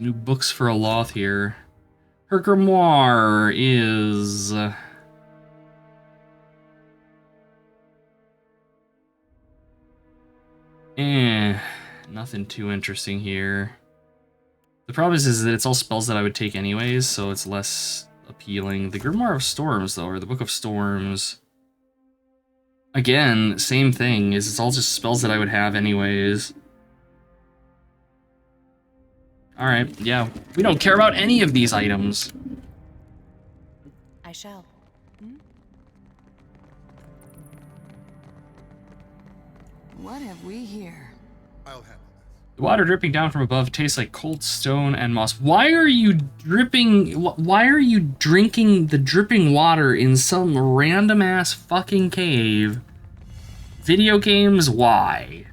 New books for Aloth here. Her grimoire is... nothing too interesting here. The problem is that it's all spells that I would take anyways, so it's less appealing. The Grimoire of Storms, though, or the Book of Storms... Again, same thing, is it's all just spells that I would have anyways. Alright, yeah. We don't care about any of these items. I shall. What have we here? I'll handle this. The water dripping down from above tastes like cold stone and moss. Why are you why are you drinking the dripping water in some random ass fucking cave? Video games, why?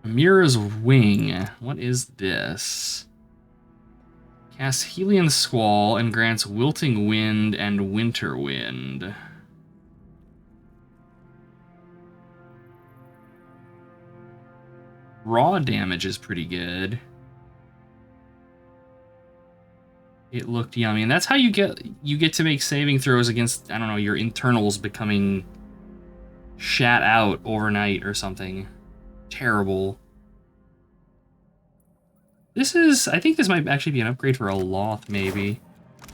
Amira's Wing. What is this? Casts Helion Squall and grants Wilting Wind and Winter Wind. Raw damage is pretty good. It looked yummy, and that's how you get to make saving throws against, I don't know, your internals becoming shat out overnight or something. Terrible. This is, I think this might actually be an upgrade for Aloth, maybe.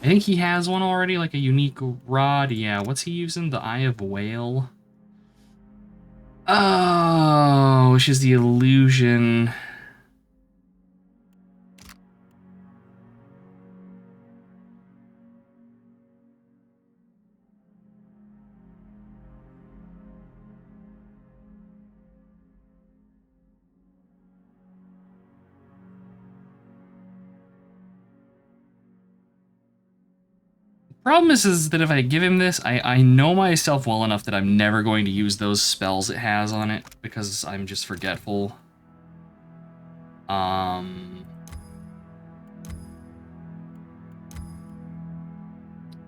I think he has one already, like a unique rod. Yeah, what's he using? The Eye of Whale. Oh, which is the illusion. Problem is that if I give him this, I know myself well enough that I'm never going to use those spells it has on it because I'm just forgetful.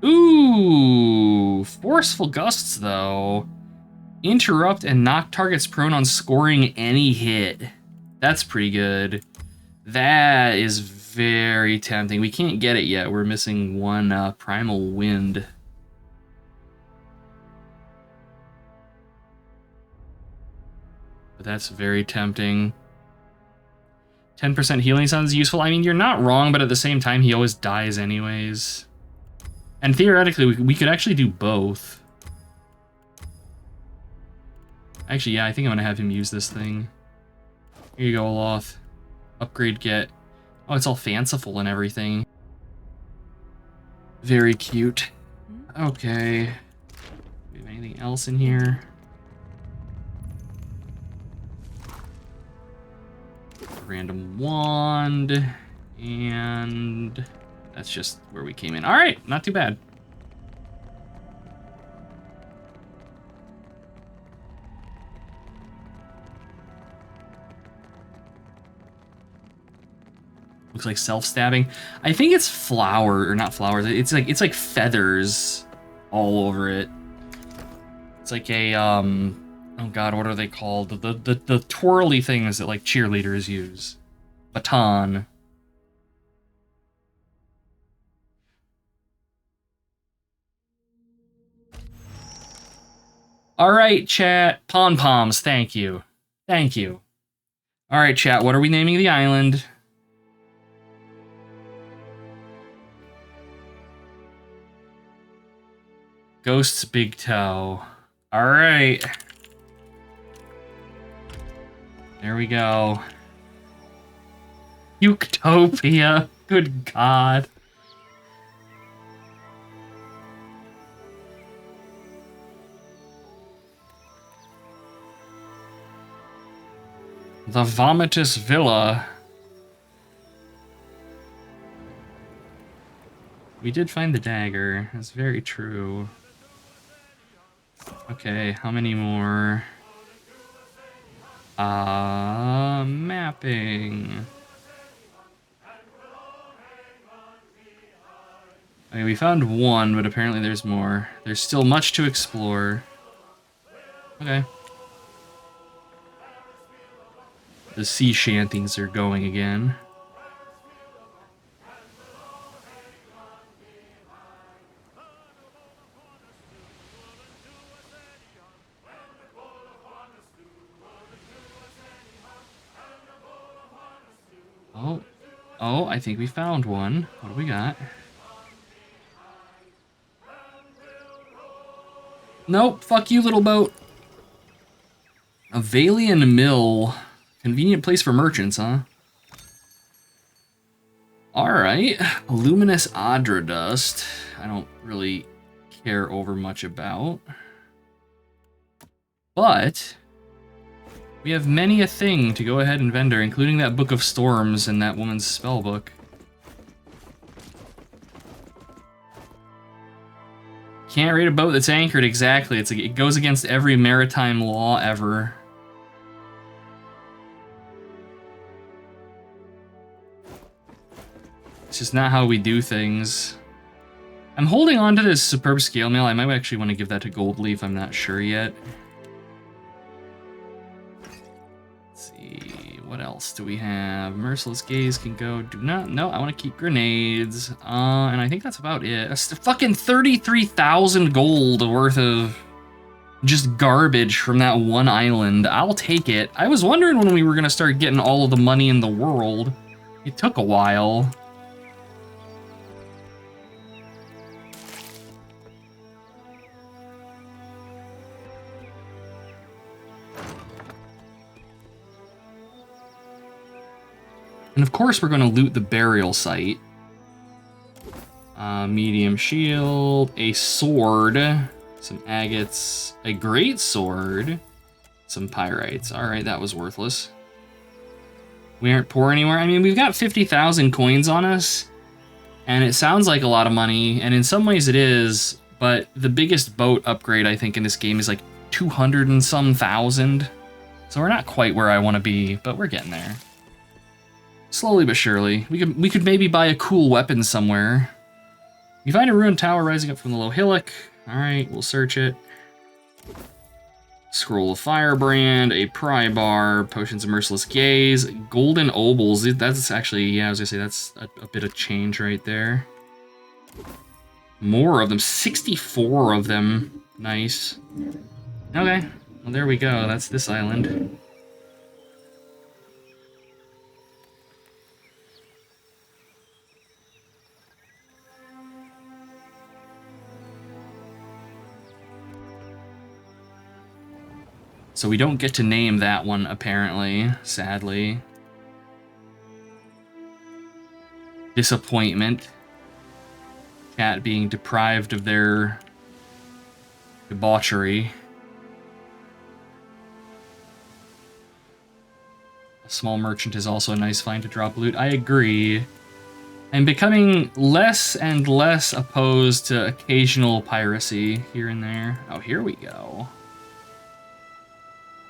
Ooh, Forceful Gusts though. Interrupt and knock targets prone on scoring any hit. That's pretty good. That is very tempting. We can't get it yet. We're missing one Primal Wind. But that's very tempting. 10% healing sounds useful. I mean, you're not wrong, but at the same time, he always dies anyways. And theoretically, we could actually do both. Actually, yeah, I think I'm gonna have him use this thing. Here you go, Aloth. Upgrade get. Oh, it's all fanciful and everything. Very cute. Okay. Do we have anything else in here? Random wand. And that's just where we came in. All right, not too bad. Looks like self-stabbing. I think it's flower, or not flowers. It's like feathers all over it. It's like a oh god, what are they called? The twirly things that like cheerleaders use. Baton. All right, chat. Pom-poms, thank you. Thank you. All right, chat, what are we naming the island? Ghost's Big Toe. All right. There we go. Utopia. Good God. The Vomitous Villa. We did find the dagger. That's very true. Okay, how many more? Mapping. Okay, we found one, but apparently there's more. There's still much to explore. Okay. the sea shanties are going again. Oh, I think we found one. What do we got? Nope, fuck you, little boat. A Valian Mill. Convenient place for merchants, huh? Alright. Luminous Adra Dust. I don't really care over much about. But we have many a thing to go ahead and vendor, including that Book of Storms and that woman's spell book. Can't raid a boat that's anchored, exactly. It's like, it goes against every maritime law ever. It's just not how we do things. I'm holding on to this superb scale mail. I might actually want to give that to Goldleaf. I'm not sure yet. Let's see, what else do we have? Merciless Gaze can go. Do not. No, I want to keep grenades. And I think that's about it. That's fucking 33,000 gold worth of just garbage from that one island. I'll take it. I was wondering when we were gonna start getting all of the money in the world. It took a while. And of course we're going to loot the burial site. Medium shield, a sword, some agates, a great sword, some pyrites. Alright, that was worthless. We aren't poor anywhere. I mean, we've got 50,000 coins on us, and it sounds like a lot of money, and in some ways it is, but the biggest boat upgrade, I think, in this game is like 200 and some thousand. So we're not quite where I want to be, but we're getting there. Slowly but surely. We could maybe buy a cool weapon somewhere. You find a ruined tower rising up from the low hillock. Alright, we'll search it. Scroll of Firebrand, a pry bar, potions of Merciless Gaze, golden obols. That's actually, yeah, I was gonna say, that's a bit of change right there. More of them, 64 of them. Nice. Okay, well there we go, that's this island. So we don't get to name that one, apparently, sadly. Disappointment. Cat being deprived of their debauchery. A small merchant is also a nice find to drop loot. I agree. I'm becoming less and less opposed to occasional piracy here and there. Oh, here we go.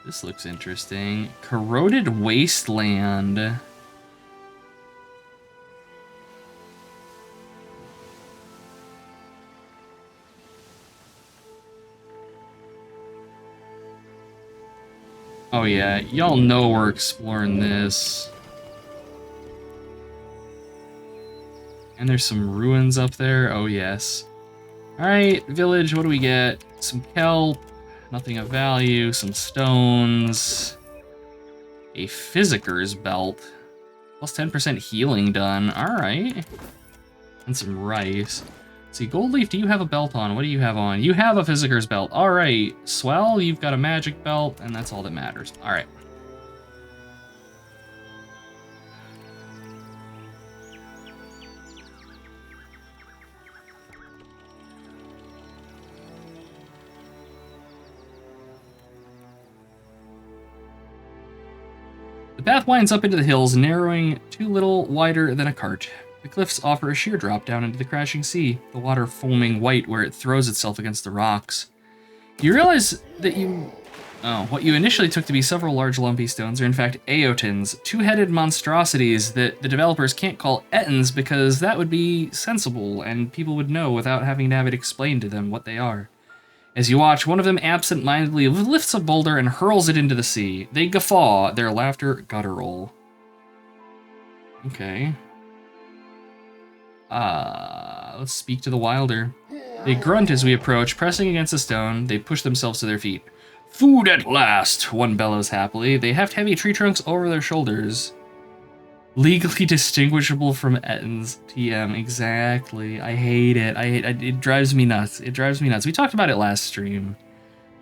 This looks interesting. Corroded Wasteland. Oh yeah, y'all know we're exploring this. And there's some ruins up there. Oh yes. Alright, village, what do we get? Some kelp. Nothing of value, some stones, a Physicker's belt, plus 10% healing done, alright. And some rice. Let's see, Goldleaf, do you have a belt on? What do you have on? You have a Physicker's belt, alright. Swell, you've got a magic belt, and that's all that matters, alright. The path winds up into the hills, narrowing too little wider than a cart. The cliffs offer a sheer drop down into the crashing sea, the water foaming white where it throws itself against the rocks. You realize that what you initially took to be several large lumpy stones are in fact Aeotins, two-headed monstrosities that the developers can't call Ettins because that would be sensible and people would know without having to have it explained to them what they are. As you watch, one of them absent-mindedly lifts a boulder and hurls it into the sea. They guffaw, their laughter guttural. Okay. Let's speak to the wilder. They grunt as we approach, pressing against the stone. They push themselves to their feet. Food at last, one bellows happily. They heft heavy tree trunks over their shoulders. Legally distinguishable from Ettins. TM, exactly. I hate it. It drives me nuts. It drives me nuts. We talked about it last stream,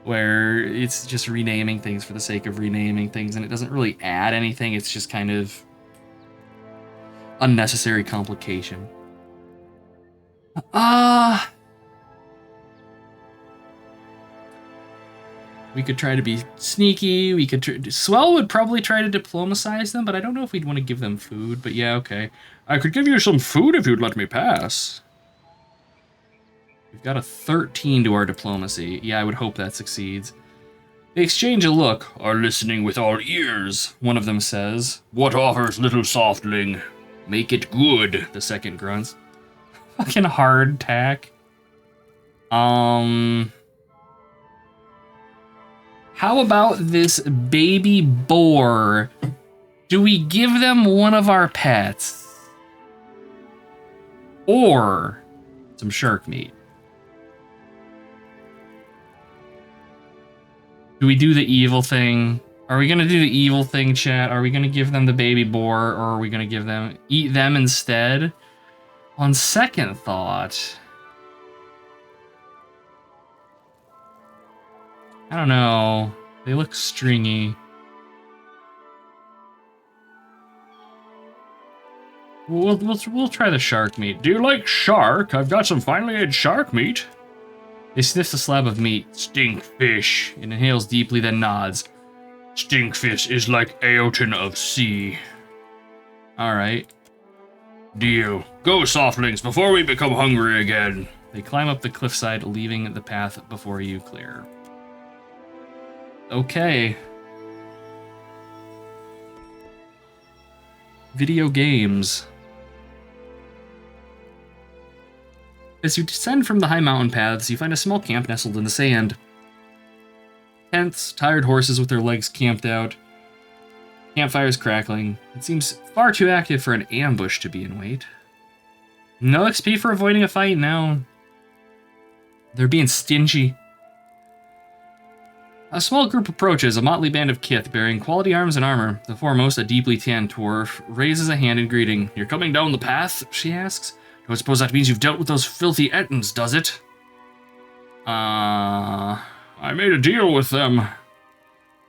where it's just renaming things for the sake of renaming things, and it doesn't really add anything. It's just kind of unnecessary complication. We could try to be sneaky. We could Swell would probably try to diplomatize them, but I don't know if we'd want to give them food. But yeah, okay. I could give you some food if you'd let me pass. We've got a 13 to our diplomacy. Yeah, I would hope that succeeds. They exchange a look. Are listening with all ears, one of them says. What offers, little softling? Make it good, the second grunts. Fucking hardtack. How about this baby boar? Do we give them one of our pets? Or some shark meat? Do we do the evil thing? Are we gonna do the evil thing, chat? Are we gonna give them the baby boar, or are we gonna give them, eat them instead? On second thought, I don't know. They look stringy. We'll try the shark meat. Do you like shark? I've got some finely aged shark meat. He sniffs a slab of meat. Stinkfish. And inhales deeply, then nods. Stinkfish is like Aotin of sea. Alright. Deal. Go, softlings, before we become hungry again. They climb up the cliffside, leaving the path before you clear. Okay. Video games. As you descend from the high mountain paths, you find a small camp nestled in the sand. Tents, tired horses with their legs camped out. Campfires crackling. It seems far too active for an ambush to be in wait. No XP for avoiding a fight now. They're being stingy. A small group approaches, a motley band of kith bearing quality arms and armor. The foremost, a deeply tanned dwarf, raises a hand in greeting. You're coming down the path? She asks. Don't suppose that means you've dealt with those filthy Ettins, does it? I made a deal with them.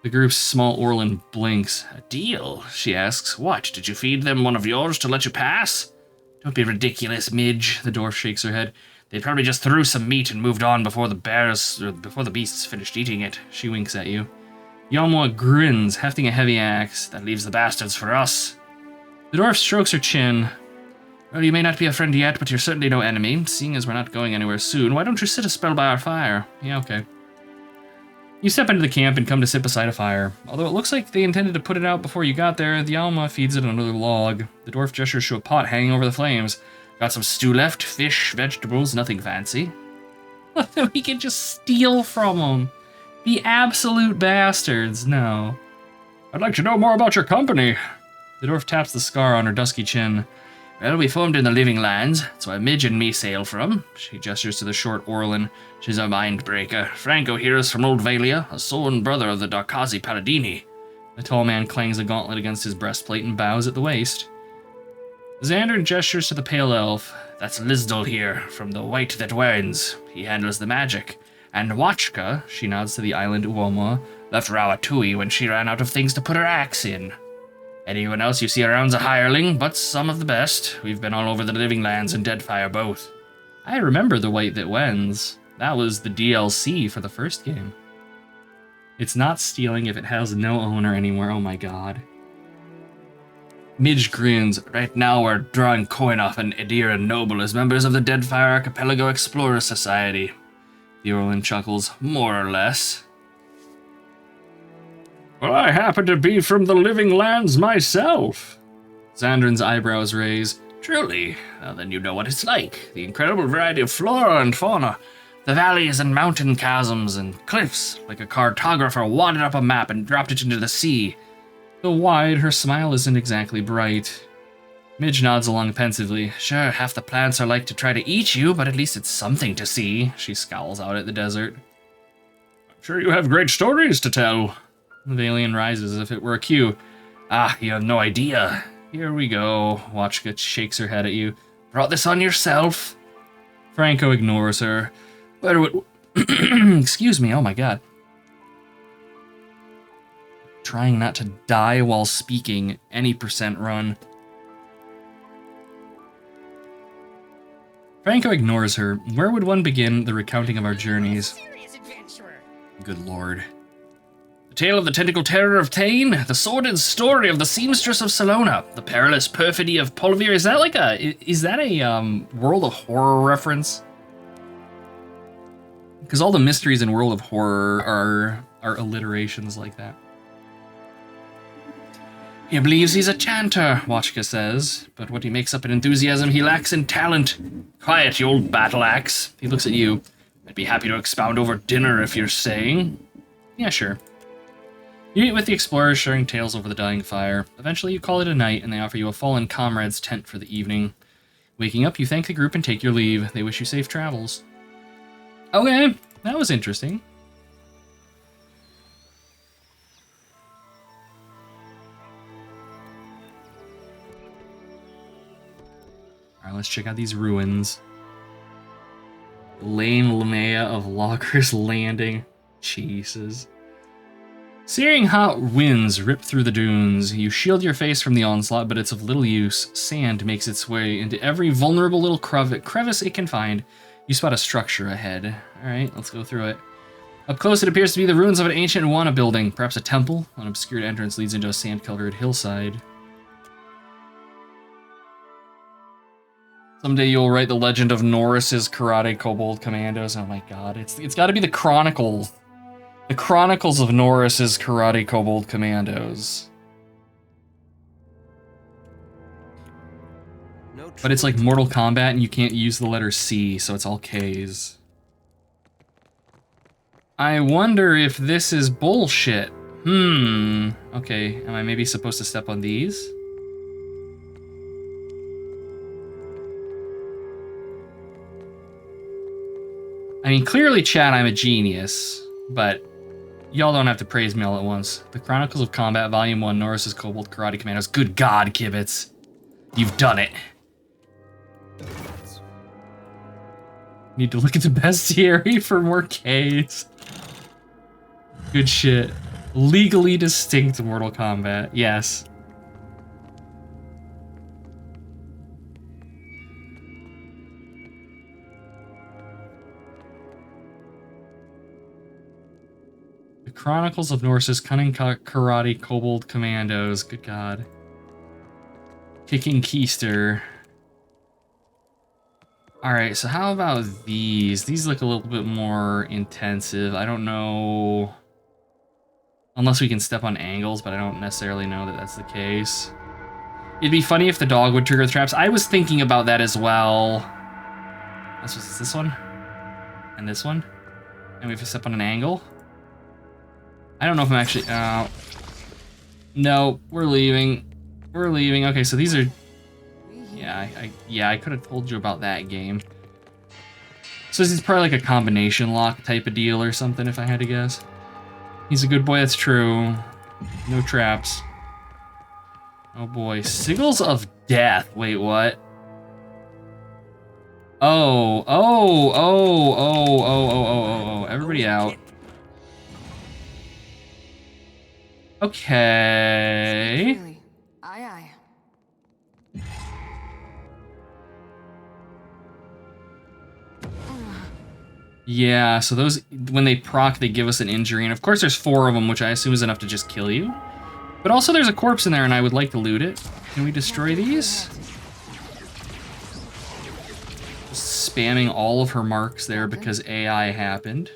The group's small Orlin blinks. A deal? She asks. What, did you feed them one of yours to let you pass? Don't be ridiculous, Midge. The dwarf shakes her head. They probably just threw some meat and moved on before the beasts finished eating it. She winks at you. Yalma grins, hefting a heavy axe. That leaves the bastards for us. The dwarf strokes her chin. Well, you may not be a friend yet, but you're certainly no enemy. Seeing as we're not going anywhere soon, why don't you sit a spell by our fire? Yeah, okay. You step into the camp and come to sit beside a fire. Although it looks like they intended to put it out before you got there, the Alma feeds it another log. The dwarf gestures to a pot hanging over the flames. Got some stew left, fish, vegetables, nothing fancy. We can just steal from them. Be absolute bastards. No. I'd like to know more about your company. The dwarf taps the scar on her dusky chin. Well, we formed in the Living Lands. It's where Midge and me sail from. She gestures to the short Orlin. She's a mind-breaker. Franco here is from Old Valia, a sworn brother of the Darkazi Paladini. The tall man clangs a gauntlet against his breastplate and bows at the waist. Xander gestures to the pale elf. That's Lizdal here, from the White That Wends. He handles the magic. And Watchka, she nods to the island Uoma, left Rawatui when she ran out of things to put her axe in. Anyone else you see around's a hireling, but some of the best. We've been all over the Living Lands and Deadfire both. I remember the White That Wends. That was the DLC for the first game. It's not stealing if it has no owner anymore, oh my god. Midge grins. Right now we're drawing coin off an Edira noble as members of the Deadfire Archipelago Explorer Society. The Orlin chuckles. More or less. Well, I happen to be from the Living Lands myself. Xandrin's eyebrows raise. Truly? Well, then you know what it's like. The incredible variety of flora and fauna. The valleys and mountain chasms and cliffs, like a cartographer wadded up a map and dropped it into the sea. Though wide, her smile isn't exactly bright. Midge nods along pensively. Sure, half the plants are like to try to eat you, but at least it's something to see. She scowls out at the desert. I'm sure you have great stories to tell. The Valian rises as if it were a cue. Ah, you have no idea. Here we go. Watchka shakes her head at you. Brought this on yourself? Franco ignores her. Where would... Excuse me, oh my god. Trying not to die while speaking. Any % run. Franco ignores her. Where would one begin the recounting of our journeys? Good lord. The tale of the tentacle terror of Tain, the sordid story of the seamstress of Salona, the perilous perfidy of Polvir. Is that like a World of Horror reference? Because all the mysteries in World of Horror are alliterations like that. He believes he's a chanter, Watchka says, but what he makes up in enthusiasm he lacks in talent. Quiet, you old battle axe. He looks at you. I'd be happy to expound over dinner if you're saying. Yeah, sure. You eat with the explorers, sharing tales over the dying fire. Eventually you call it a night, and they offer you a fallen comrade's tent for the evening. Waking up, you thank the group and take your leave. They wish you safe travels. Okay, that was interesting. Alright, let's check out these ruins. Lane Linnea of Locker's Landing. Jesus. Searing hot winds rip through the dunes. You shield your face from the onslaught, but it's of little use. Sand makes its way into every vulnerable little crevice it can find. You spot a structure ahead. Alright, let's go through it. Up close, it appears to be the ruins of an ancient Wana building. Perhaps a temple. An obscured entrance leads into a sand-covered hillside. Someday you'll write the legend of Norris's Karate Kobold Commandos. Oh my god, it's got to be the Chronicles. The Chronicles of Norris's Karate Kobold Commandos. But it's like Mortal Kombat and you can't use the letter C, so it's all K's. I wonder if this is bullshit. Okay, am I maybe supposed to step on these? I mean, clearly, chat, I'm a genius, but y'all don't have to praise me all at once. The Chronicles of Combat, Volume 1, Norris's Kobold Karate Commandos. Good God, Kibbitz. You've done it. Need to look at the bestiary for more Ks. Good shit. Legally distinct Mortal Kombat. Yes. The Chronicles of Norse's Cunning Karate Kobold Commandos. Good God. Kicking Keister. Alright, so how about these? These look a little bit more intensive. I don't know... Unless we can step on angles, but I don't necessarily know that that's the case. It'd be funny if the dog would trigger the traps. I was thinking about that as well. This was this one? And this one? And we have to step on an angle? I don't know if I'm actually... no, we're leaving. We're leaving. Okay, so these are... Yeah, I could have told you about that game. So this is probably like a combination lock type of deal or something, if I had to guess. He's a good boy, that's true. No traps. Oh boy. Sigils of Death. Wait, what? Oh. Everybody out. Okay. Really? Aye. Yeah, so those, when they proc, they give us an injury, and of course there's 4 of them, which I assume is enough to just kill you. But also there's a corpse in there, and I would like to loot it. Can we destroy these? Just spamming all of her marks there because AI happened.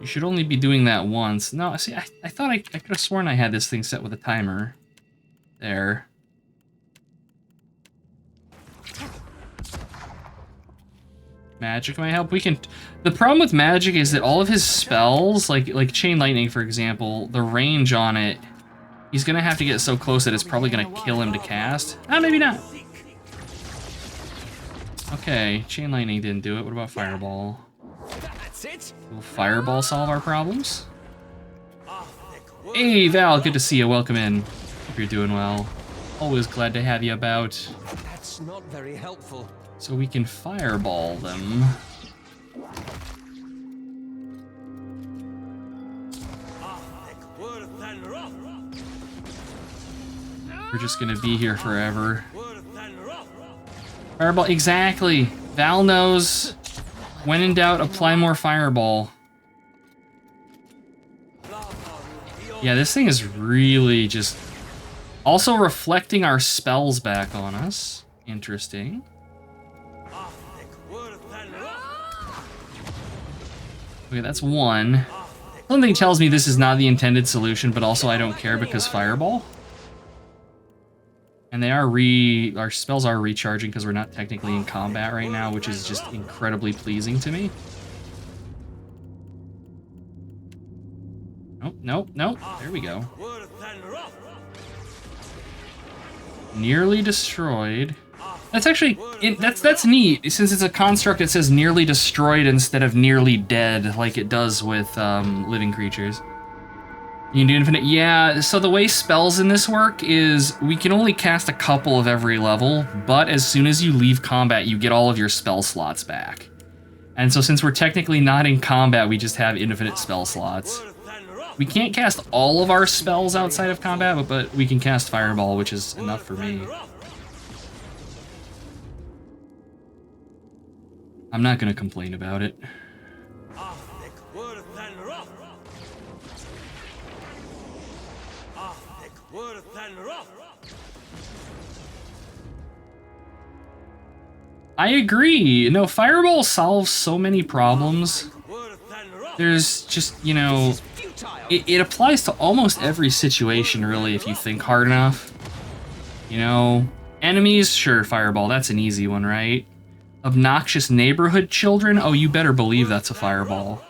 You should only be doing that once. No, see, I thought I could have sworn I had this thing set with a timer. There. Magic might help. We can. The problem with magic is that all of his spells, like chain lightning, for example, the range on it, he's gonna have to get so close that it's probably gonna kill him to cast. Ah, maybe not. Okay, chain lightning didn't do it. What about fireball? Will fireball solve our problems? Hey, Val, good to see you. Welcome in. Hope you're doing well. Always glad to have you about. That's not very helpful. So we can fireball them. We're just gonna be here forever. Fireball, exactly. Val knows. When in doubt, apply more fireball. Yeah, this thing is really just... Also reflecting our spells back on us. Interesting. Okay, that's one. Something tells me this is not the intended solution, but also I don't care because fireball. And they are our spells are recharging because we're not technically in combat right now, which is just incredibly pleasing to me. Nope, nope, nope. There we go. Nearly destroyed. That's actually, that's neat, since it's a construct that says nearly destroyed instead of nearly dead, like it does with living creatures. You can do infinite, yeah, so the way spells in this work is we can only cast a couple of every level, but as soon as you leave combat, you get all of your spell slots back. And so since we're technically not in combat, we just have infinite spell slots. We can't cast all of our spells outside of combat, but we can cast Fireball, which is enough for me. I'm not gonna complain about it. I agree. No, Fireball solves so many problems. There's just, you know, it applies to almost every situation, really, if you think hard enough. You know, enemies, sure, Fireball, that's an easy one, right? Obnoxious neighborhood children? Oh, you better believe that's a Fireball.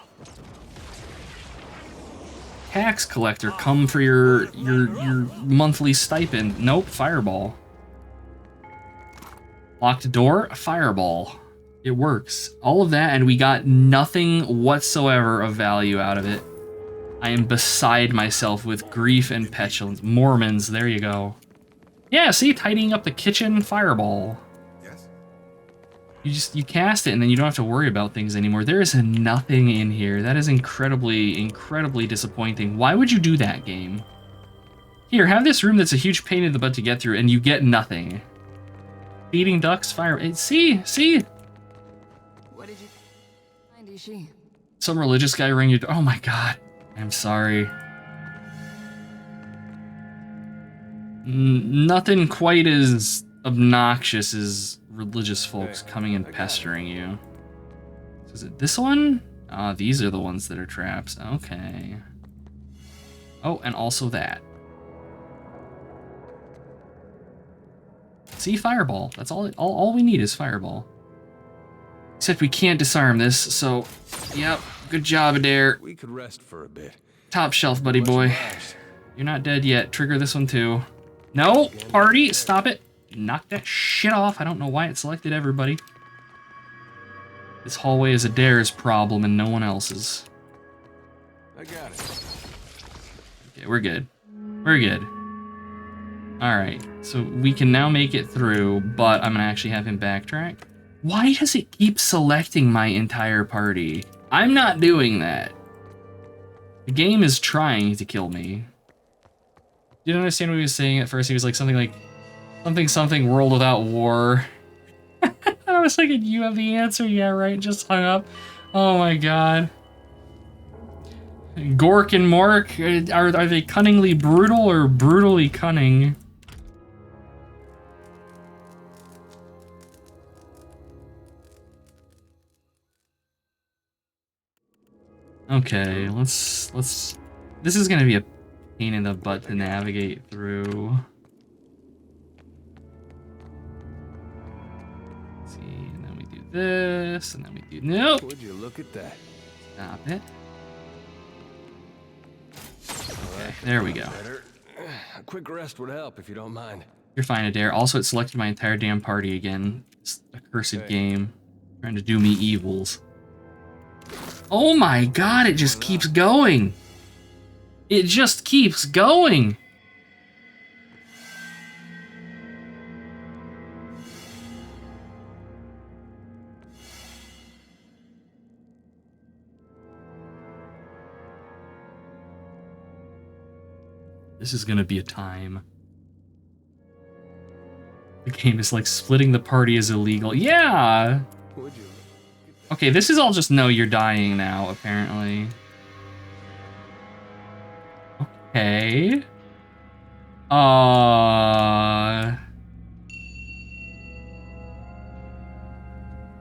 Tax collector, come for your monthly stipend. Nope, Fireball. Locked door, Fireball. It works. All of that, and we got nothing whatsoever of value out of it. I am beside myself with grief and petulance. Mormons, there you go. Yeah, see, tidying up the kitchen, Fireball. You cast it and then you don't have to worry about things anymore. There is nothing in here. That is incredibly, incredibly disappointing. Why would you do that, game? Here, have this room that's a huge pain in the butt to get through and you get nothing. Feeding ducks, fire... See? What did you find, Ishi? Some religious guy rang your door. Oh my god. I'm sorry. Nothing quite as obnoxious as religious folks coming and pestering you. So is it this one? Ah, these are the ones that are traps. Okay. Oh, and also that. See, Fireball. That's all we need is Fireball. Except we can't disarm this, so yep, good job, Adair. We could rest for a bit. Top shelf, buddy boy. You're not dead yet. Trigger this one too. No, party, stop it. Knock that shit off. I don't know why it selected everybody. This hallway is Adair's problem and no one else's. I got it. Okay, we're good. We're good. Alright, so we can now make it through, but I'm gonna actually have him backtrack. Why does it keep selecting my entire party? I'm not doing that. The game is trying to kill me. You don't understand what he was saying at first. He was like something something world without war. I was thinking, you have the answer, yeah, right? Just hung up. Oh my god. Gork and Mork, are they cunningly brutal or brutally cunning? Okay, let's this is gonna be a pain in the butt to navigate through. Let's see, and then we do this, and then we do nope. Would you look at that? Stop it. Okay, there we go. Better. A quick rest would help if you don't mind. You're fine, Adair. Also, it selected my entire damn party again. It's a cursed game. Trying to do me evils. Oh my god, it just keeps going! It just keeps going! This is gonna be a time. The game is like splitting the party is illegal. Yeah! Would you? Okay, this is all just no, you're dying now, apparently. Okay.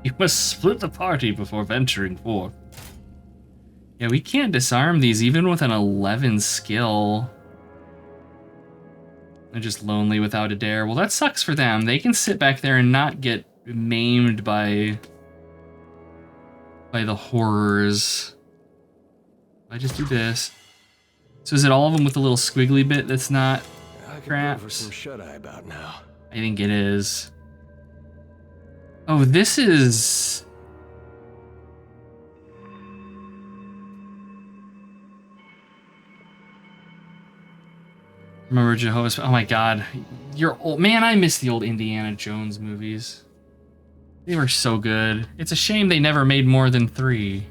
You must split the party before venturing forth. Yeah, we can't disarm these even with an 11 skill. They're just lonely without a dare. Well, that sucks for them. They can sit back there and not get maimed by the horrors. I just do this. So is it all of them with the little squiggly bit that's not I could go for traps? some shut-eye about now. I think it is. Oh, this is... Remember Jehovah's... Oh my god. You're old... Man, I miss the old Indiana Jones movies. They were so good. It's a shame they never made more than 3.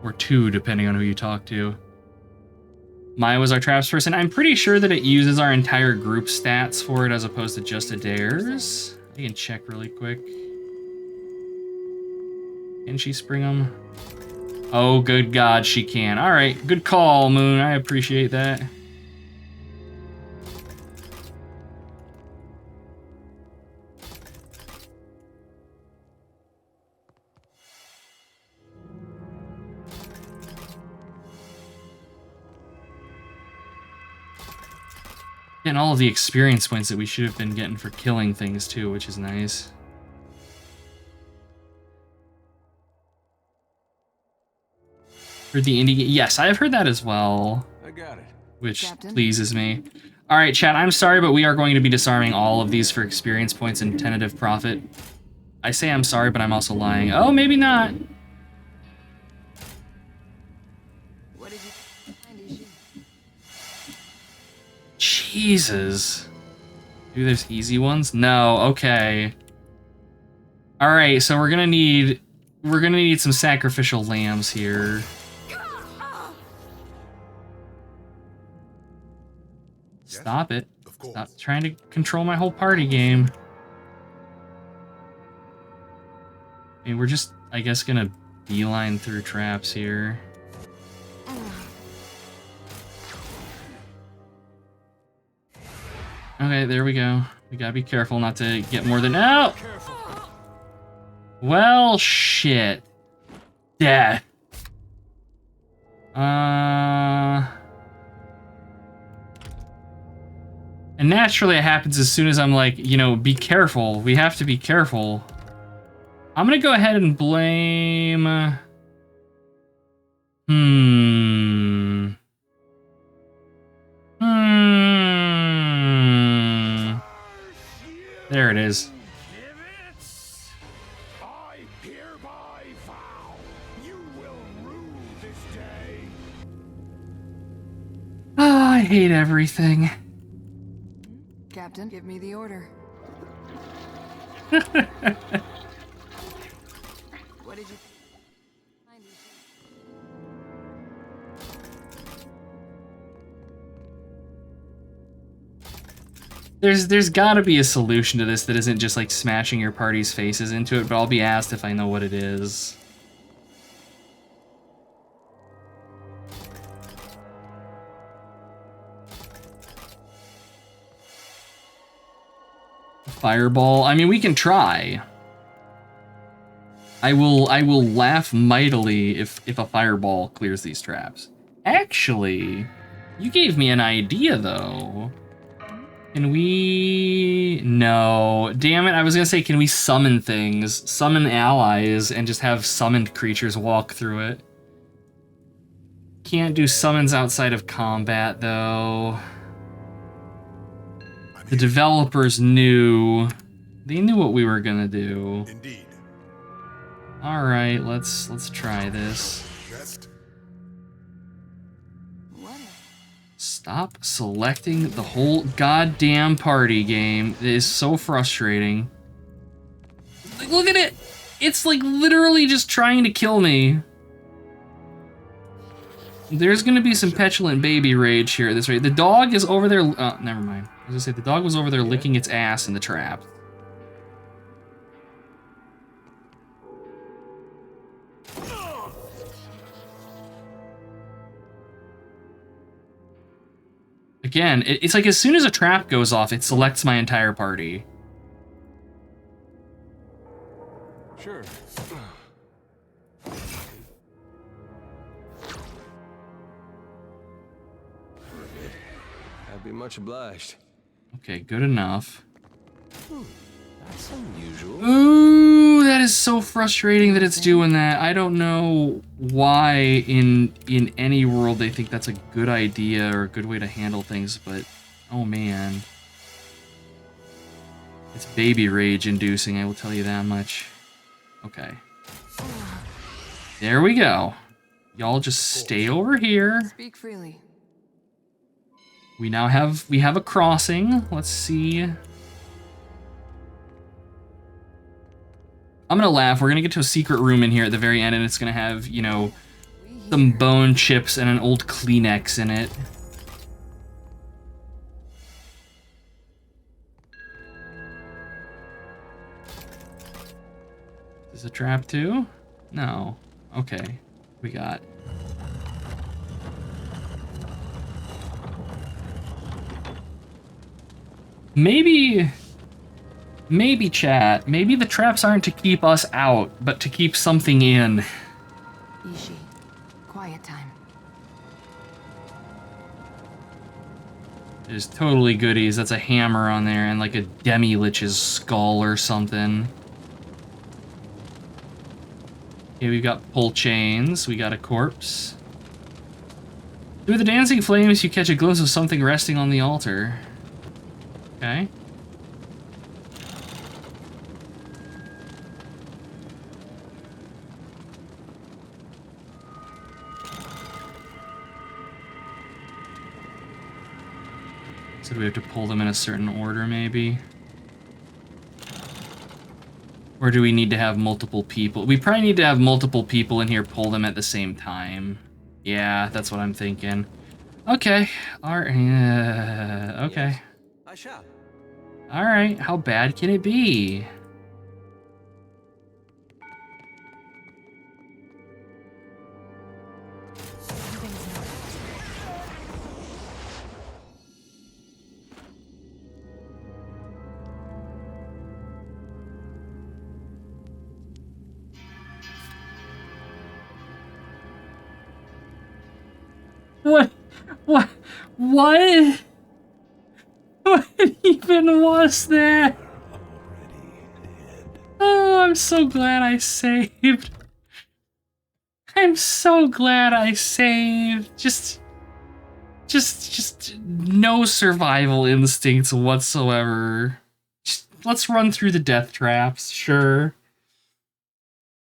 Or 2, depending on who you talk to. Maya was our traps person. I'm pretty sure that it uses our entire group stats for it as opposed to just Adair's. I can check really quick. Can she spring them? Oh, good god, she can. Alright, good call, Moon. I appreciate that. Getting all of the experience points that we should have been getting for killing things too, which is nice. For the indie, yes, I've heard that as well. I got it. Which Captain? pleases me. All right, chat, I'm sorry, but we are going to be disarming all of these for experience points and tentative profit. I say I'm sorry, but I'm also lying. Oh, maybe not. What did you find, Ishi? Jesus. Maybe there's easy ones? No, okay. All right, so we're gonna need some sacrificial lambs here. Stop it. Stop trying to control my whole party game. I mean, we're just, I guess, gonna beeline through traps here. Okay, there we go. We gotta be careful not to get more than... Oh! Well, shit. Death. And naturally it happens as soon as I'm like, you know, be careful. We have to be careful. I'm gonna go ahead and blame... There it is. I hereby vow you will rue this day. Oh, I hate everything. Captain, give me the order. What did you find, Ishi? There's gotta be a solution to this that isn't just like smashing your party's faces into it, but I'll be asked if I know what it is. Fireball. I mean, we can try. I will laugh mightily if a fireball clears these traps. Actually, you gave me an idea though. Can we... No. Damn it, I was gonna say, can we summon things? Summon allies and just have summoned creatures walk through it. Can't do summons outside of combat, though. The developers knew... They knew what we were gonna do. Indeed. Alright, let's try this. Stop selecting the whole goddamn party game. It is so frustrating. Like, look at it! It's like literally just trying to kill me. There's gonna be some petulant baby rage here at this rate. The dog is over there. Oh, never mind. I was gonna say the dog was over there licking its ass in the trap. Again, it's like as soon as a trap goes off, it selects my entire party. Sure. I'd be much obliged. Okay, good enough. That's unusual. Ooh, that is so frustrating that it's doing that. I don't know why in any world they think that's a good idea or a good way to handle things, but oh man. It's baby rage inducing, I will tell you that much. Okay. There we go. Y'all just stay over here. Speak freely. We have a crossing. Let's see. I'm gonna laugh. We're gonna get to a secret room in here at the very end, and it's gonna have, you know, some bone chips and an old Kleenex in it. Is this a trap too? No. Okay. We got. Maybe, chat, maybe the traps aren't to keep us out, but to keep something in. Ishi, quiet time. There's totally goodies. That's a hammer on there and like a demi-lich's skull or something. Okay, we've got pull chains. We got a corpse. Through the dancing flames, you catch a glimpse of something resting on the altar. Okay. So do we have to pull them in a certain order, maybe? Or do we need to have multiple people? We probably need to have multiple people in here pull them at the same time. Yeah, that's what I'm thinking. Okay. Okay. Yes, I shall. Alright, how bad can it be? What? What? What? What even was that? Oh, I'm so glad I saved. I'm so glad I saved. Just no survival instincts whatsoever. Just, let's run through the death traps, sure.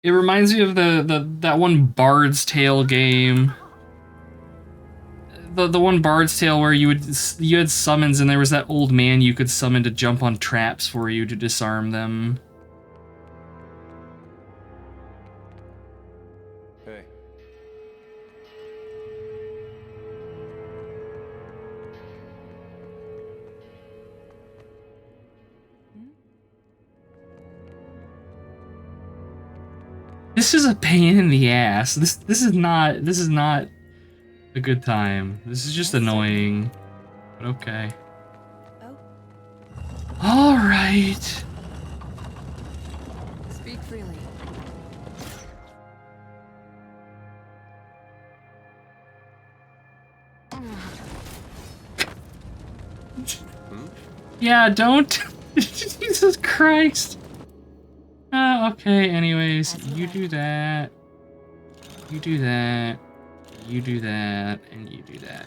It reminds me of that one Bard's Tale game. The one Bard's Tale where you had summons and there was that old man you could summon to jump on traps for you to disarm them. Hey. This is a pain in the ass. This is not a good time. This is just annoying. But okay. All right. Speak freely. Yeah, don't. Jesus Christ. Okay, anyways, you do that. You do that. You do that. And you do that.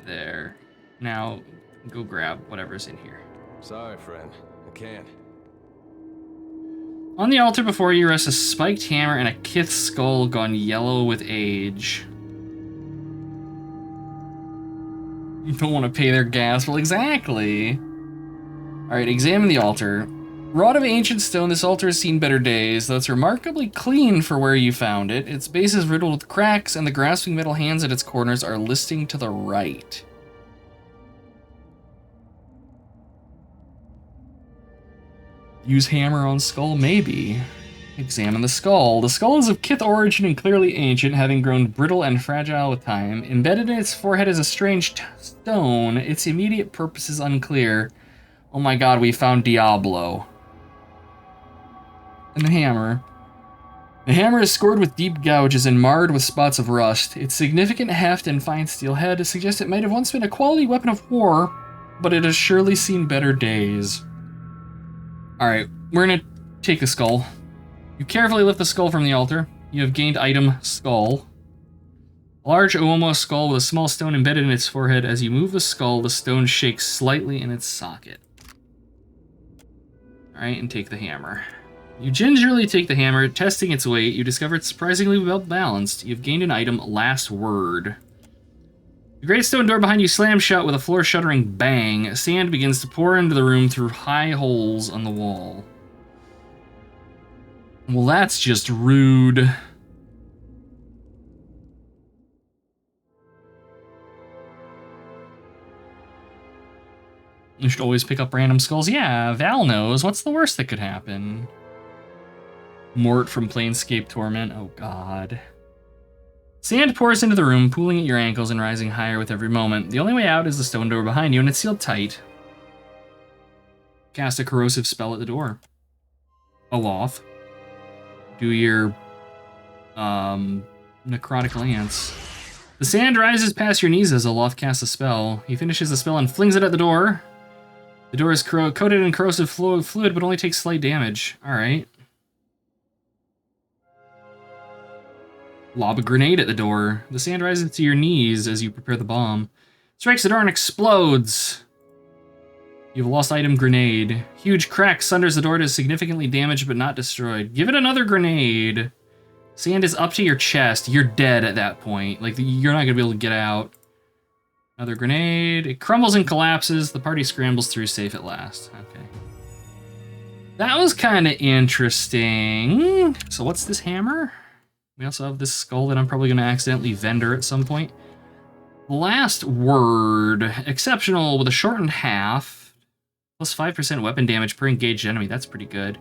There. Now, go grab whatever's in here. Sorry, friend. I can't. On the altar before you rests a spiked hammer and a kith skull gone yellow with age. You don't want to pay their gas. Well, exactly. Alright, examine the altar. Wrought of ancient stone, this altar has seen better days, though it's remarkably clean for where you found it. Its base is riddled with cracks, and the grasping metal hands at its corners are listing to the right. Use hammer on skull, maybe. Examine the skull. The skull is of Kith origin and clearly ancient, having grown brittle and fragile with time. Embedded in its forehead is a strange stone. Its immediate purpose is unclear. Oh my god, we found Diablo. And the hammer. The hammer is scored with deep gouges and marred with spots of rust. Its significant heft and fine steel head suggest it might have once been a quality weapon of war, but it has surely seen better days. Alright, we're gonna take the skull. You carefully lift the skull from the altar. You have gained item skull. A large Uomo skull with a small stone embedded in its forehead. As you move the skull, the stone shakes slightly in its socket. Alright, and take the hammer. You gingerly take the hammer, testing its weight. You discover it's surprisingly well balanced. You've gained an item, last word. The great stone door behind you slams shut with a floor-shuttering bang. Sand begins to pour into the room through high holes on the wall. Well, that's just rude. You should always pick up random skulls. Yeah, Val knows. What's the worst that could happen? Mort from Planescape Torment. Oh, God. Sand pours into the room, pooling at your ankles and rising higher with every moment. The only way out is the stone door behind you, and it's sealed tight. Cast a corrosive spell at the door. Aloth. Do your necrotic lance. The sand rises past your knees as Aloth casts a spell. He finishes the spell and flings it at the door. The door is coated in corrosive fluid, but only takes slight damage. Alright. Lob a grenade at the door. The sand rises to your knees as you prepare the bomb. Strikes the door and explodes. You've lost item grenade. Huge crack sunders the door to significantly damaged but not destroyed. Give it another grenade. Sand is up to your chest. You're dead at that point. Like, you're not going to be able to get out. Another grenade. It crumbles and collapses. The party scrambles through safe at last. Okay. That was kind of interesting. So what's this hammer? We also have this skull that I'm probably going to accidentally vendor at some point. Last word. Exceptional with a shortened half. Plus 5% weapon damage per engaged enemy. That's pretty good.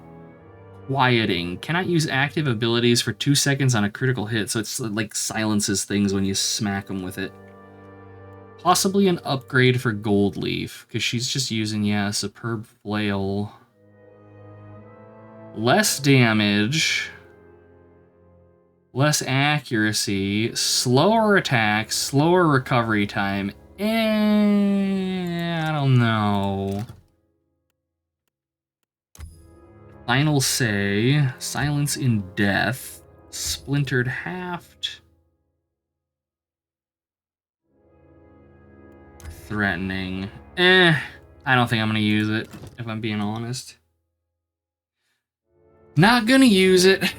Quieting. Cannot use active abilities for 2 seconds on a critical hit, so it's like silences things when you smack them with it. Possibly an upgrade for Gold Leaf, because she's just using, yeah, Superb Flail. Less damage. Less accuracy, slower attack, slower recovery time. I don't know. Final say, silence in death, splintered haft. Threatening. I don't think I'm gonna use it, if I'm being honest. Not gonna use it.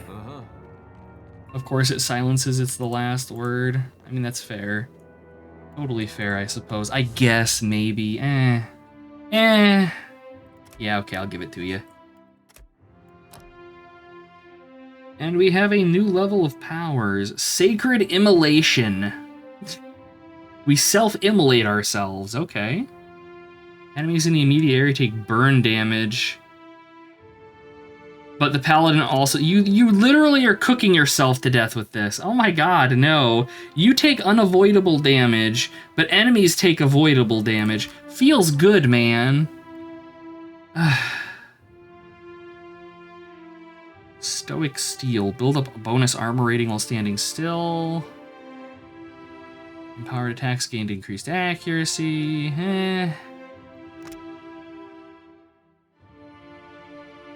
Of course, it silences, it's the last word. I mean, that's fair. Totally fair, I suppose. I guess, maybe. Yeah, okay, I'll give it to you. And we have a new level of powers. Sacred Immolation. We self-immolate ourselves, okay. Enemies in the immediate area take burn damage. But the paladin also, you literally are cooking yourself to death with this. Oh my god, no. You take unavoidable damage, but enemies take avoidable damage. Feels good, man. Stoic Steel. Build up a bonus armor rating while standing still. Empowered attacks gained increased accuracy.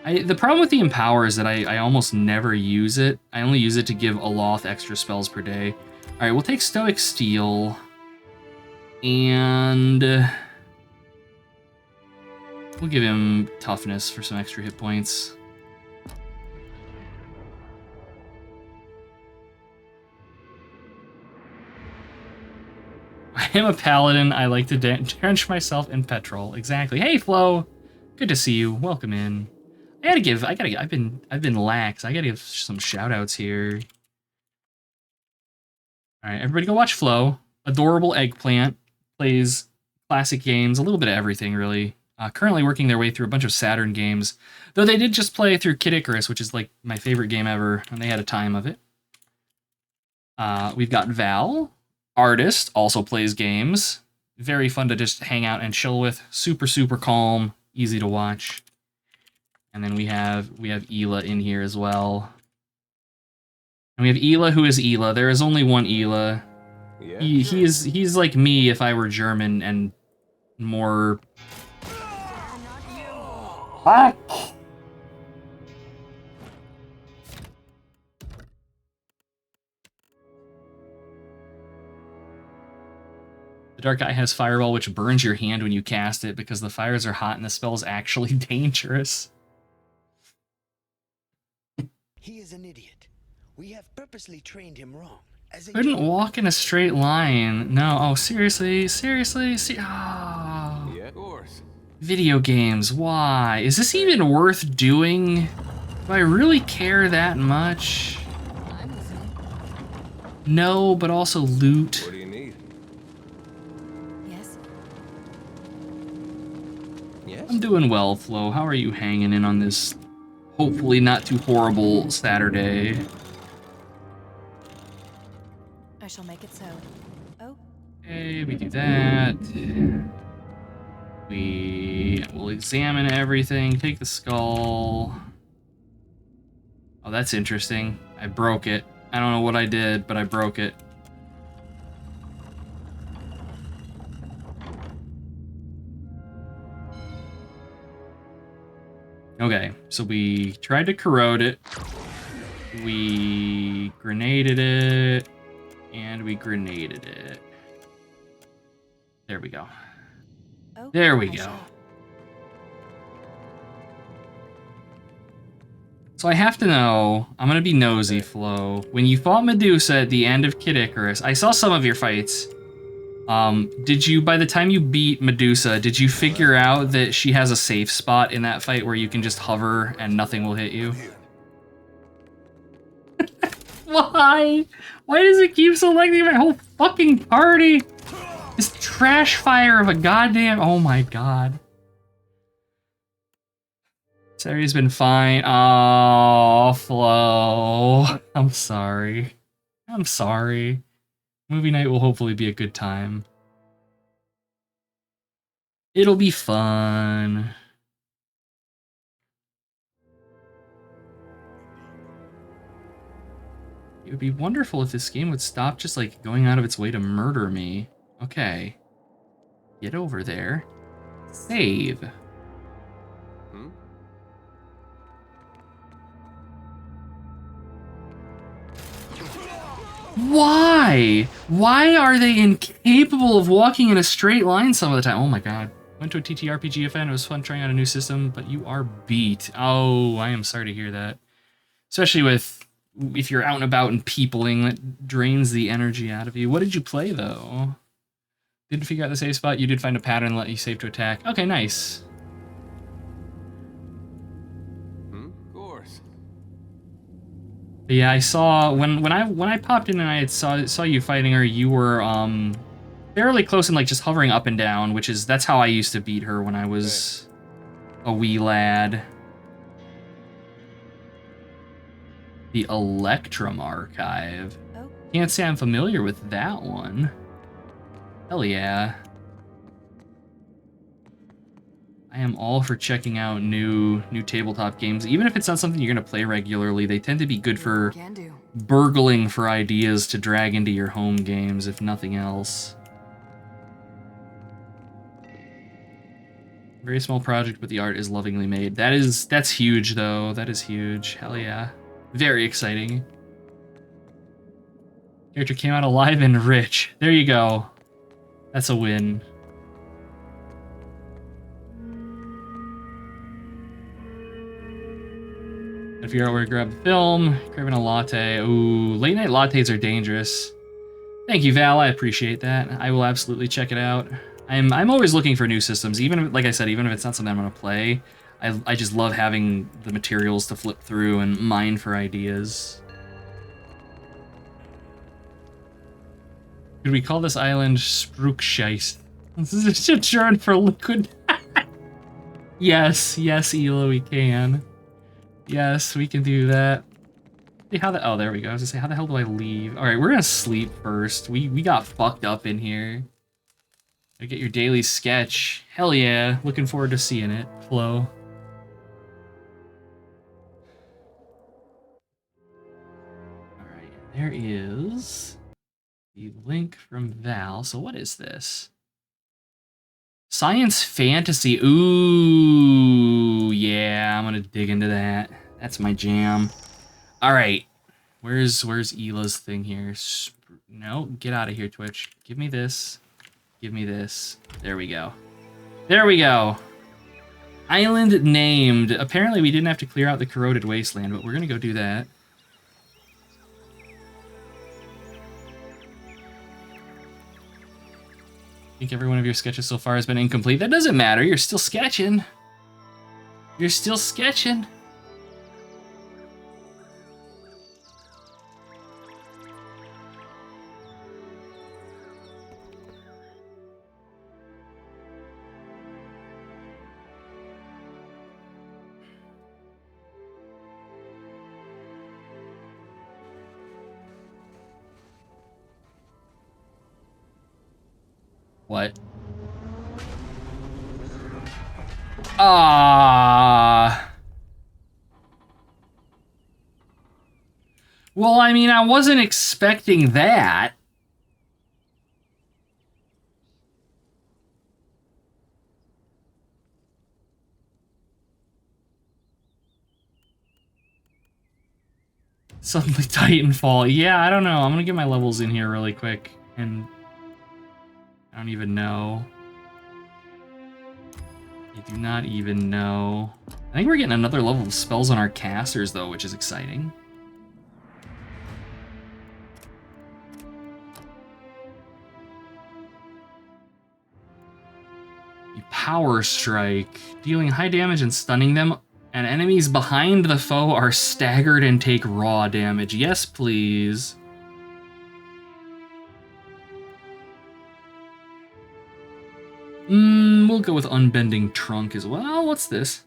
The problem with the Empower is that I almost never use it. I only use it to give Aloth extra spells per day. All right, we'll take Stoic Steel. And we'll give him Toughness for some extra hit points. I am a paladin. I like to drench myself in petrol. Exactly. Hey, Flo. Good to see you. Welcome in. I've been lax. I gotta give some shout outs here. All right, everybody go watch Flo. Adorable eggplant. Plays classic games, a little bit of everything, really. Currently working their way through a bunch of Saturn games, though they did just play through Kid Icarus, which is like my favorite game ever, and they had a time of it. We've got Val. Artist, also plays games. Very fun to just hang out and chill with. Super, super calm, easy to watch. And then we have Ela in here as well. And we have Ela, who is Ela. There is only one Ela. Yeah. He's like me if I were German and more. Fuck. The Dark Eye has Fireball, which burns your hand when you cast it because the fires are hot and the spell is actually dangerous. He is an idiot. We have purposely trained him wrong. Couldn't walk in a straight line. No. Oh, seriously? Seriously? Oh. Yeah, of course. Video games. Why? Is this even worth doing? Do I really care that much? I'm listening. No, but also loot. What do you need? Yes? Yes? I'm doing well, Flo. How are you hanging in on this hopefully not too horrible Saturday? I shall make it so. Oh, Okay, we do that. We'll examine everything, take the skull. Oh, that's interesting. I broke it. I don't know what I did, but I broke it. Okay, so we tried to corrode it. We grenaded it. And we grenaded it. There we go. oh. There we I go. shall. So I have to know, I'm gonna be nosy, Flo. When you fought Medusa at the end of Kid Icarus, I saw some of your fights. Did you, by the time you beat Medusa, did you figure out that she has a safe spot in that fight where you can just hover and nothing will hit you? Why? Why does it keep selecting my whole fucking party? This trash fire of a goddamn... Oh my god. Sari's been fine. Oh, Flo. I'm sorry. I'm sorry. Movie night will hopefully be a good time. It'll be fun. It would be wonderful if this game would stop just, like, going out of its way to murder me. Okay. Get over there. Save. Hmm? Why? Why are they incapable of walking in a straight line some of the time? Oh my god. Went to a TTRPG event. It was fun trying out a new system, but you are beat. Oh, I am sorry to hear that. Especially with... if you're out and about and peopling, that drains the energy out of you. What did you play, though? Didn't figure out the save spot. You did find a pattern and let you save to attack. Okay, nice. Of course. But yeah, I saw when I popped in and I saw you fighting her. You were fairly close and like just hovering up and down, that's how I used to beat her when I was a wee lad. The Electrum Archive. Oh. Can't say I'm familiar with that one. Hell yeah. I am all for checking out new tabletop games. Even if it's not something you're going to play regularly, they tend to be good for Can do. burgling for ideas to drag into your home games, if nothing else. Very small project, but the art is lovingly made. That's huge, though. That is huge. Hell yeah. Very exciting. Character came out alive and rich. There you go. That's a win. If you're out where to grab the film, grabbing a latte. Ooh, late night lattes are dangerous. Thank you, Val. I appreciate that. I will absolutely check it out. I'm always looking for new systems, even if, like I said, even if it's not something I'm gonna play. I just love having the materials to flip through and mine for ideas. Could we call this island Spruchscheist? This is just short for liquid. Yes, Ela, we can. Yes, we can do that. Hey, oh, there we go. I was gonna say, how the hell do I leave? All right, we're gonna sleep first. We got fucked up in here. I get your daily sketch. Hell yeah. Looking forward to seeing it. Flo. Alright, there is the link from Val. So what is this? Science fantasy. Ooh, yeah, I'm gonna dig into that. That's my jam. Alright. Where's Ela's thing here? No, get out of here, Twitch. Give me this. Give me this. There we go. There we go. Island named. Apparently we didn't have to clear out the corroded wasteland, but we're gonna go do that. I think every one of your sketches so far has been incomplete. That doesn't matter. You're still sketching. You're still sketching. What? Well, I mean, I wasn't expecting that. Suddenly Titanfall. Yeah, I don't know. I'm gonna get my levels in here really quick, and I don't even know. I do not even know. I think we're getting another level of spells on our casters, though, which is exciting. The Power Strike. Dealing high damage and stunning them, and enemies behind the foe are staggered and take raw damage. Yes, please. We'll go with Unbending Trunk as well. What's this?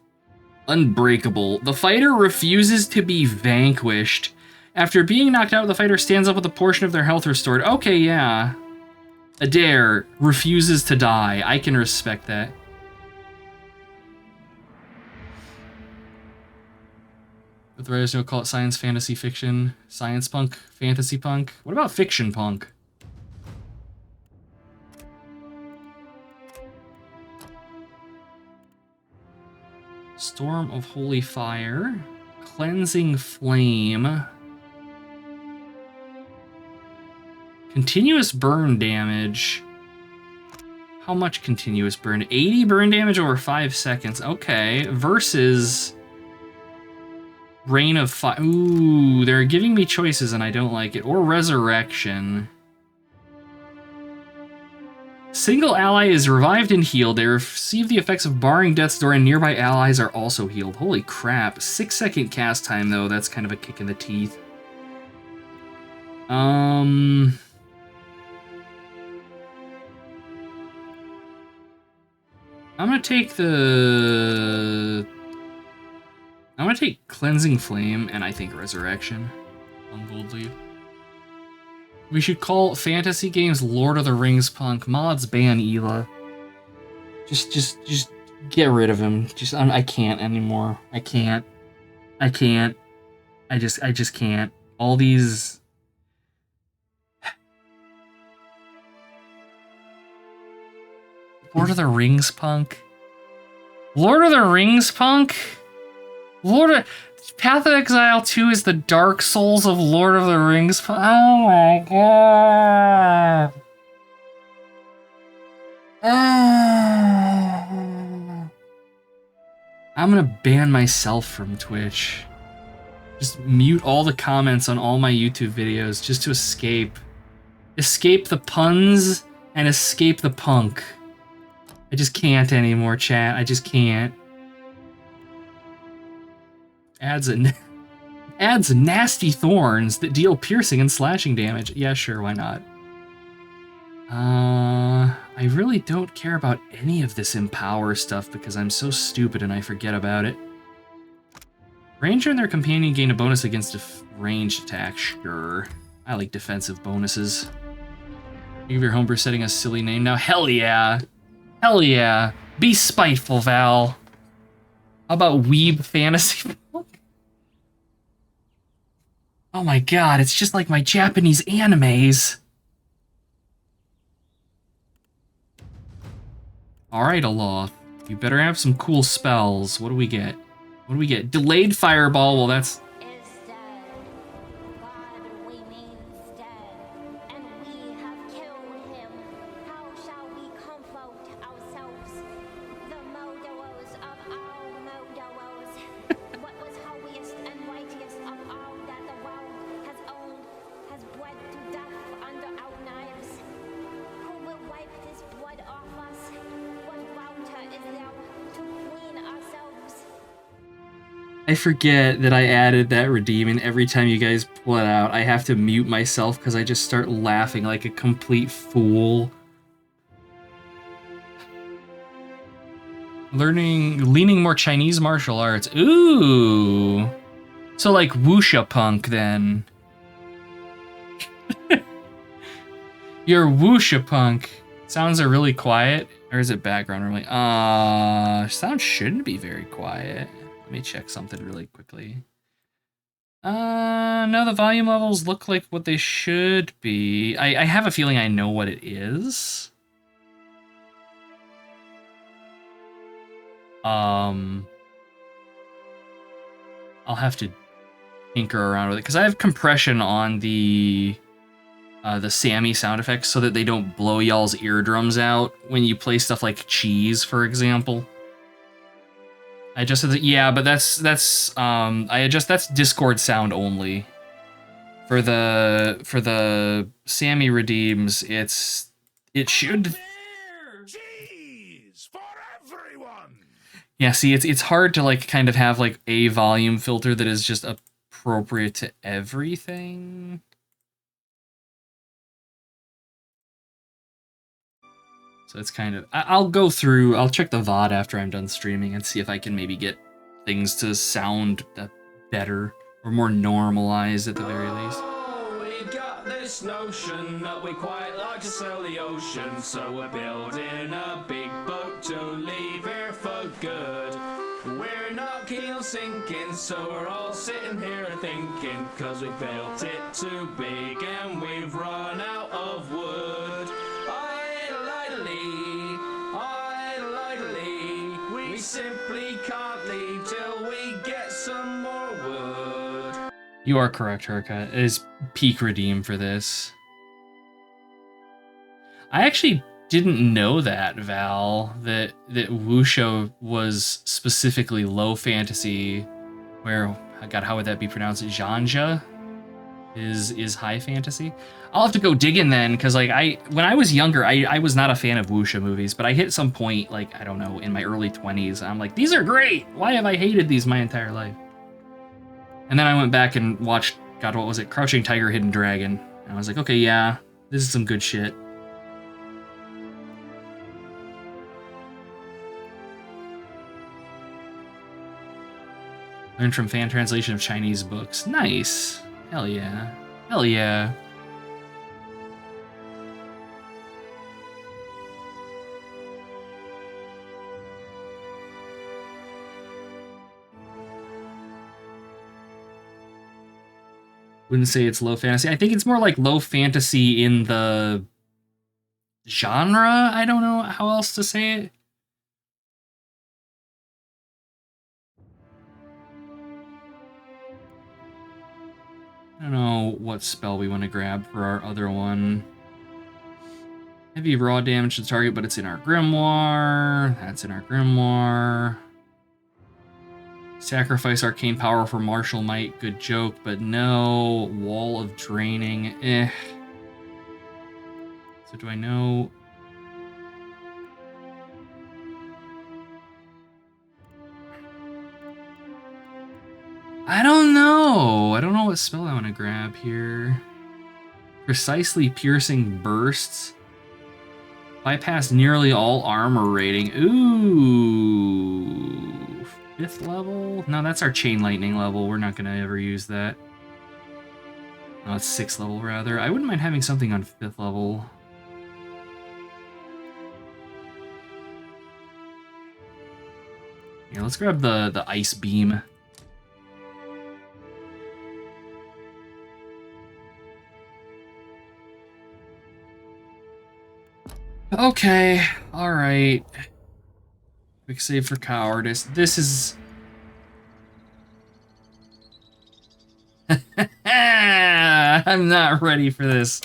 Unbreakable. The fighter refuses to be vanquished. After being knocked out, the fighter stands up with a portion of their health restored. Okay, yeah. Adair refuses to die. I can respect that. But the writers don't call it science fantasy fiction. Science punk, fantasy punk. What about fiction punk? Storm of Holy Fire, Cleansing Flame, continuous burn damage. How much continuous burn? 80 burn damage over 5 seconds. Okay, versus Rain of Fire. Ooh, they're giving me choices and I don't like it. Or Resurrection. Single ally is revived and healed. They receive the effects of barring death's door, and nearby allies are also healed. Holy crap. 6-second cast time, though. That's kind of a kick in the teeth. I'm gonna take Cleansing Flame, and I think Resurrection on Gold Leaf. We should call fantasy games Lord of the Rings punk. Mods ban Ela. Just get rid of him. I can't anymore. I can't. I just can't. All these. Lord of the Rings punk. Lord of the Rings punk? Path of Exile 2 is the Dark Souls of Lord of the Rings punk? Oh my god. I'm gonna ban myself from Twitch. Just mute all the comments on all my YouTube videos just to escape. Escape the puns and escape the punk. I just can't anymore, chat. I just can't. Adds nasty thorns that deal piercing and slashing damage. Yeah, sure, why not? I really don't care about any of this empower stuff because I'm so stupid and I forget about it. Ranger and their companion gain a bonus against a ranged attack. Sure. I like defensive bonuses. Give your homebrew setting a silly name now. Hell yeah. Hell yeah. Be spiteful, Val. How about Weeb Fantasy? Oh my god, it's just like my Japanese animes. Alright, Aloth. You better have some cool spells. What do we get? What do we get? Delayed Fireball. Well, that's... I forget that I added that redeem, and every time you guys pull it out, I have to mute myself because I just start laughing like a complete fool. Leaning more Chinese martial arts. Ooh! So like wuxia punk then. Your wuxia punk. Sounds are really quiet. Or is it background really? Sound shouldn't be very quiet. Let me check something really quickly. No, the volume levels look like what they should be. I have a feeling I know what it is. I'll have to tinker around with it because I have compression on the Sammy sound effects so that they don't blow y'all's eardrums out when you play stuff like cheese, for example. I adjusted the, yeah, but that's Discord sound only. For the Sammy redeems, it should. Cheese for everyone. Yeah, see, it's hard to like kind of have like a volume filter that is just appropriate to everything. So it's kind of, I'll go through, I'll check the VOD after I'm done streaming and see if I can maybe get things to sound better or more normalized at the very least. Oh, we got this notion that we quite like to sail the ocean, so we're building a big boat to leave here for good. We're not keen on sinking, so we're all sitting here thinking, cause we built it too big and we've run out of wood. We simply can't leave till we get some more wood. You are correct, Haircut. It is peak redeem for this. I actually didn't know that, Val, that wuxia was specifically low fantasy, where, God, how would that be pronounced? Zhanja is high fantasy. I'll have to go digging then, because like when I was younger, I was not a fan of wuxia movies, but I hit some point, like, I don't know, in my early 20s, I'm like, these are great! Why have I hated these my entire life? And then I went back and watched, God, what was it? Crouching Tiger, Hidden Dragon. And I was like, okay, yeah, this is some good shit. Learned from fan translation of Chinese books. Nice. Hell yeah. Hell yeah. Wouldn't say it's low fantasy. I think it's more like low fantasy in the genre. I don't know how else to say it. I don't know what spell we want to grab for our other one. Heavy raw damage to the target, but it's in our grimoire. That's in our grimoire. Sacrifice arcane power for martial might. Good joke, but no. Wall of draining. Eh. So do I know? I don't know. I don't know what spell I want to grab here. Precisely piercing bursts. Bypass nearly all armor rating. Ooh. 5th level? No, that's our chain lightning level. We're not going to ever use that. No, it's 6th level rather. I wouldn't mind having something on 5th level. Yeah, let's grab the ice beam. Okay, alright. Quick save for cowardice. This is... I'm not ready for this.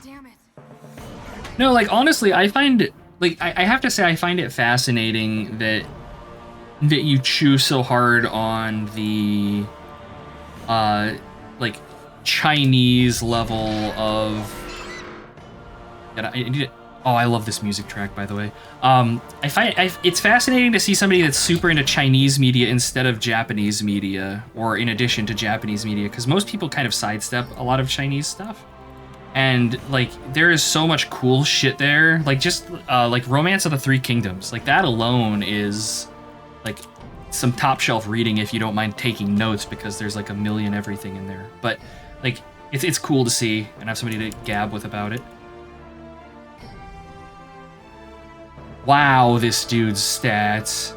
Damn it. No, like, honestly, I find... Like, I have to say, I find it fascinating that you chew so hard on the, like, Chinese level of... I need it. Oh, I love this music track, by the way. I find it's fascinating to see somebody that's super into Chinese media instead of Japanese media, or in addition to Japanese media, because most people kind of sidestep a lot of Chinese stuff. And, like, there is so much cool shit there. Like, just, like, Romance of the Three Kingdoms. Like, that alone is, like, some top shelf reading if you don't mind taking notes, because there's, like, a million everything in there. But, like, it's cool to see and have somebody to gab with about it. Wow, this dude's stats.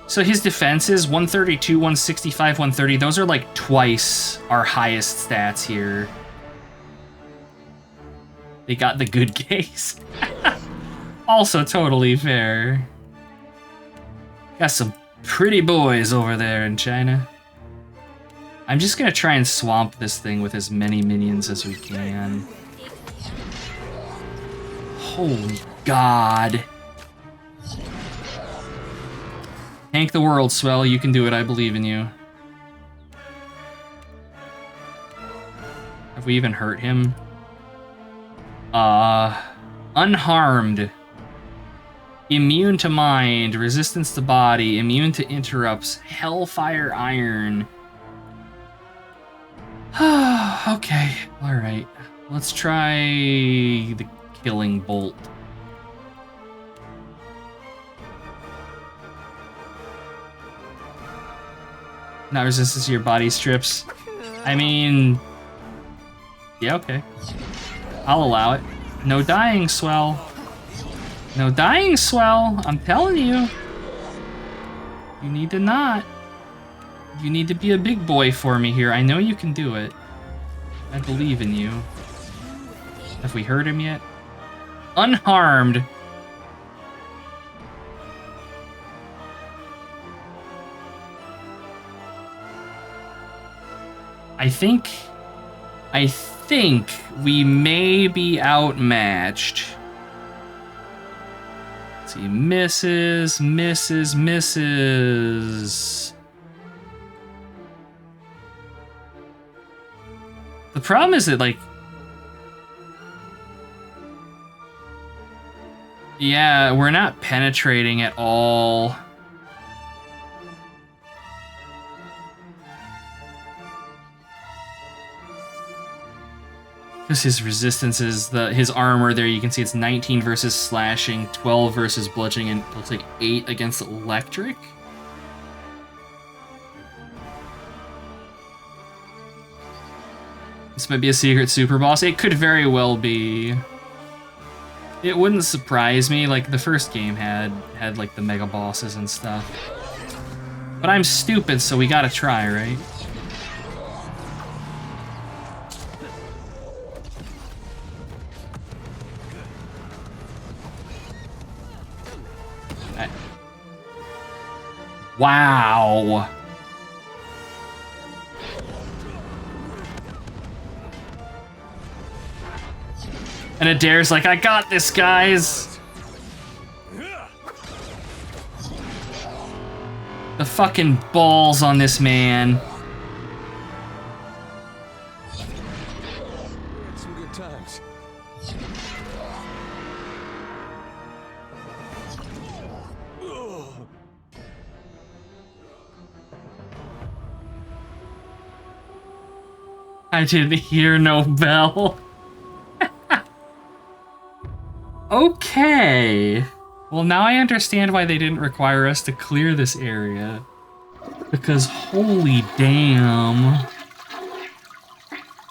So his defenses, 132, 165, 130. Those are, like, twice our highest stats here. They got the good case. Also totally fair. Got some pretty boys over there in China. I'm just gonna try and swamp this thing with as many minions as we can. Holy God. Tank the world, Swell. You can do it. I believe in you. Have we even hurt him? Unharmed. Immune to mind, resistance to body, immune to interrupts, hellfire iron. Okay, alright. Let's try the killing bolt. Not resistance to your body strips. I mean... Yeah, okay. I'll allow it. No dying, Swell. No dying, Swell. I'm telling you. You need to not. You need to be a big boy for me here. I know you can do it. I believe in you. Have we heard him yet? Unharmed. I think we may be outmatched. Let's see, misses. The problem is that, like, yeah, we're not penetrating at all. Because his resistance is his armor there, you can see it's 19 versus slashing, 12 versus bludgeoning, and it'll take 8 against electric. This might be a secret super boss. It could very well be. It wouldn't surprise me. Like, the first game had like the mega bosses and stuff. But I'm stupid, so we gotta try, right? Wow. And Adair's like, I got this, guys. The fucking balls on this man. We had some good times. I didn't hear no bell. Okay. Well, now I understand why they didn't require us to clear this area. Because holy damn.